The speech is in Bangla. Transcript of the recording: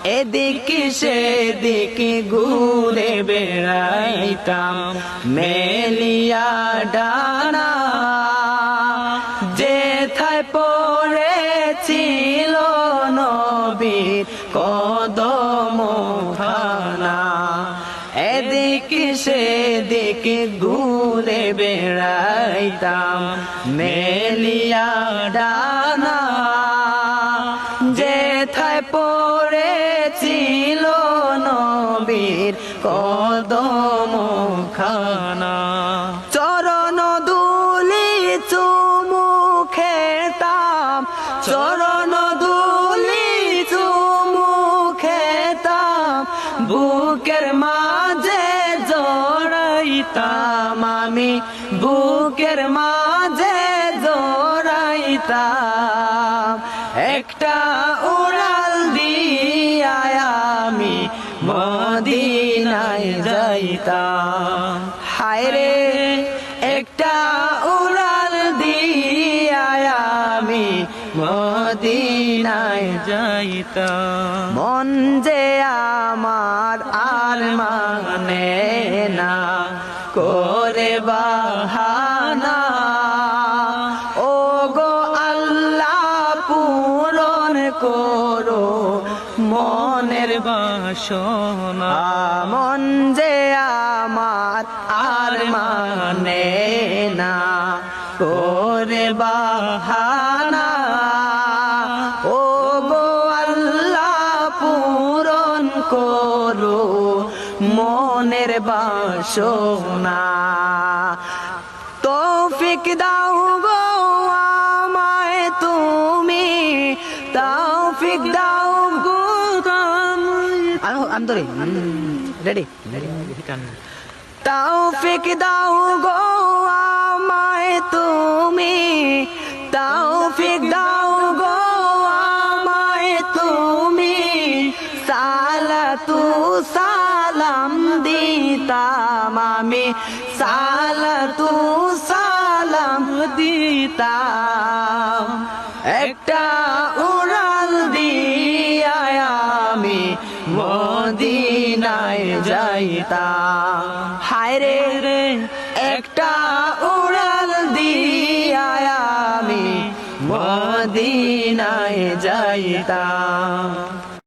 এদিকে সেদিকে ঘুরে বেড়াইতাম মেলিয়া ডানা, যেথায় পড়েছিল নবীর কদম খানা। এদিকে সেদিকে ঘুরে বেড়াইতাম মেলিয়া ডানা, যেথায় পড়েছিল নবীর কদম খানা। চরণ দুলি চুমু খেতাম, চরণ দুলি চুমু খেতাম, বুকের মাঝে জড়াইতাম আমি, বুকের মাঝে জড়াইতাম। একটা উড়াল দিয়া আমি মদিনায় যাইতাম। হায়রে একটা উড়াল দিয়া আমি মদিনায় যাইতাম। মন যে আমার আর মানে না করে বাহানা, ও গো আল্লাহ পূরণ করো মনের বাসনা। মন যে আমার আর মানে না করে বাহানা, ও গো আল্লাহ পূরণ করো মনের বাসনা। তৌফিক দাও গো আমায় তুমি, তৌফিক দাও গো আমি রেডি। তৌফিক দাও গো আমায় তুমি, তৌফিক দাও গো আমায় তুমি, সালাতু সালাম দিতাম আমি, সালাতু সালাম দিতাম। একটা উড়াল দিয়া আমি মদিনায় যাইতাম। হায়রে রে একটা উড়াল দিয়া আমি মদিনায় যাইতাম।